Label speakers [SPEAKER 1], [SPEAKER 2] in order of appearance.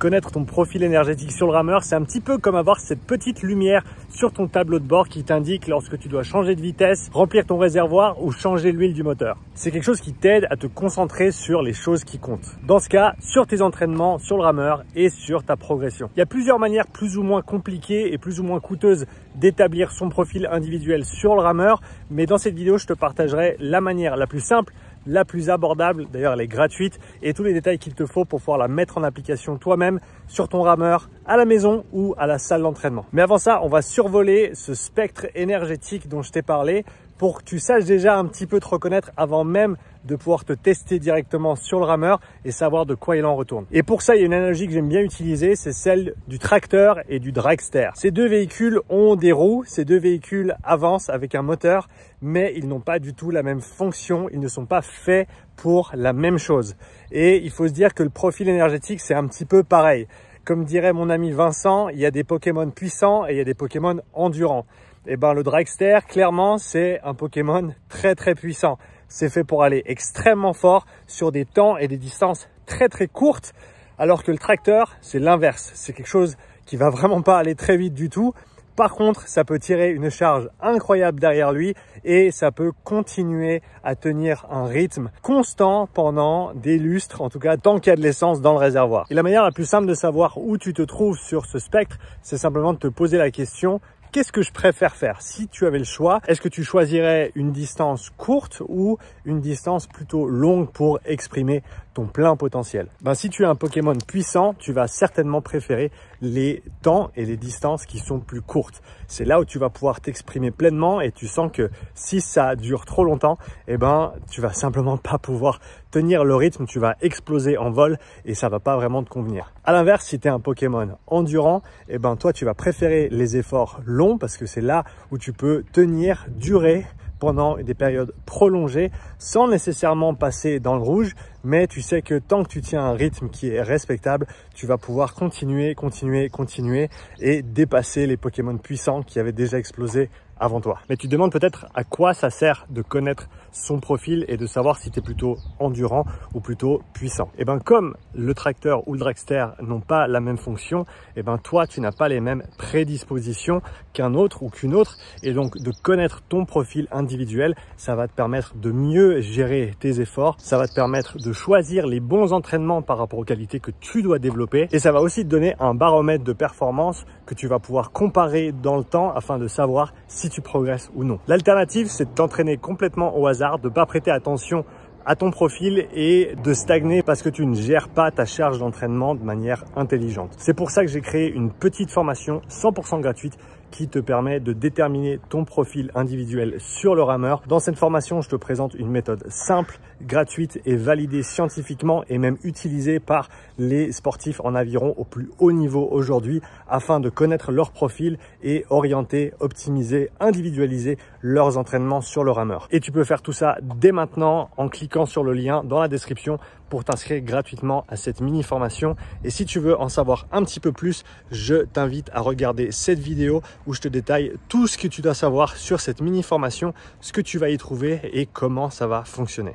[SPEAKER 1] connaître ton profil énergétique sur le rameur, c'est un petit peu comme avoir cette petite lumière sur ton tableau de bord qui t'indique lorsque tu dois changer de vitesse, remplir ton réservoir ou changer l'huile du moteur. C'est quelque chose qui t'aide à te concentrer sur les choses qui comptent. Dans ce cas, sur tes entraînements, sur le rameur et sur ta progression. Il y a plusieurs manières plus ou moins compliquées et plus ou moins coûteuses d'établir son profil individuel sur le rameur, mais dans cette vidéo, je te partagerai la manière la plus simple, la plus abordable, d'ailleurs elle est gratuite, et tous les détails qu'il te faut pour pouvoir la mettre en application toi-même sur ton rameur, à la maison ou à la salle d'entraînement. Mais avant ça, on va survoler ce spectre énergétique dont je t'ai parlé pour que tu saches déjà un petit peu te reconnaître avant même de pouvoir te tester directement sur le rameur et savoir de quoi il en retourne. Et pour ça, il y a une analogie que j'aime bien utiliser, c'est celle du tracteur et du dragster. Ces deux véhicules ont des roues, ces deux véhicules avancent avec un moteur, mais ils n'ont pas du tout la même fonction, ils ne sont pas faits pour la même chose. Et il faut se dire que le profil énergétique, c'est un petit peu pareil. Comme dirait mon ami Vincent, il y a des Pokémon puissants et il y a des Pokémon endurants. Et ben le dragster, clairement, c'est un Pokémon très puissant. C'est fait pour aller extrêmement fort sur des temps et des distances très courtes, alors que le tracteur, c'est l'inverse. C'est quelque chose qui va vraiment pas aller très vite du tout. Par contre, ça peut tirer une charge incroyable derrière lui et ça peut continuer à tenir un rythme constant pendant des lustres, en tout cas tant qu'il y a de l'essence dans le réservoir. Et la manière la plus simple de savoir où tu te trouves sur ce spectre, c'est simplement de te poser la question: qu'est-ce que je préfère faire? Si tu avais le choix, est-ce que tu choisirais une distance courte ou une distance plutôt longue pour exprimer ton plein potentiel? Si tu es un Pokémon puissant, tu vas certainement préférer les temps et les distances qui sont plus courtes. C'est là où tu vas pouvoir t'exprimer pleinement et tu sens que si ça dure trop longtemps, tu vas simplement pas pouvoir tenir le rythme, tu vas exploser en vol et ça va pas vraiment te convenir. À l'inverse, si tu es un Pokémon endurant, toi tu vas préférer les efforts longs parce que c'est là où tu peux tenir, durer pendant des périodes prolongées sans nécessairement passer dans le rouge, mais tu sais que tant que tu tiens un rythme qui est respectable, tu vas pouvoir continuer et dépasser les Pokémon puissants qui avaient déjà explosé avant toi. Mais tu te demandes peut-être à quoi ça sert de connaître son profil et de savoir si tu es plutôt endurant ou plutôt puissant. Comme le tracteur ou le dragster n'ont pas la même fonction, toi tu n'as pas les mêmes prédispositions qu'un autre ou qu'une autre, et donc de connaître ton profil individuel, ça va te permettre de mieux gérer tes efforts, ça va te permettre de choisir les bons entraînements par rapport aux qualités que tu dois développer, et ça va aussi te donner un baromètre de performance que tu vas pouvoir comparer dans le temps afin de savoir si tu progresses ou non. L'alternative, c'est de t'entraîner complètement au hasard, de ne pas prêter attention à ton profil et de stagner parce que tu ne gères pas ta charge d'entraînement de manière intelligente. C'est pour ça que j'ai créé une petite formation 100% gratuite qui te permet de déterminer ton profil individuel sur le rameur. Dans cette formation, je te présente une méthode simple, gratuite et validée scientifiquement et même utilisée par les sportifs en aviron au plus haut niveau aujourd'hui afin de connaître leur profil et orienter, optimiser, individualiser leurs entraînements sur le rameur. Et tu peux faire tout ça dès maintenant en cliquant sur le lien dans la description pour t'inscrire gratuitement à cette mini formation. Et si tu veux en savoir un petit peu plus, je t'invite à regarder cette vidéo où je te détaille tout ce que tu dois savoir sur cette mini formation, ce que tu vas y trouver et comment ça va fonctionner.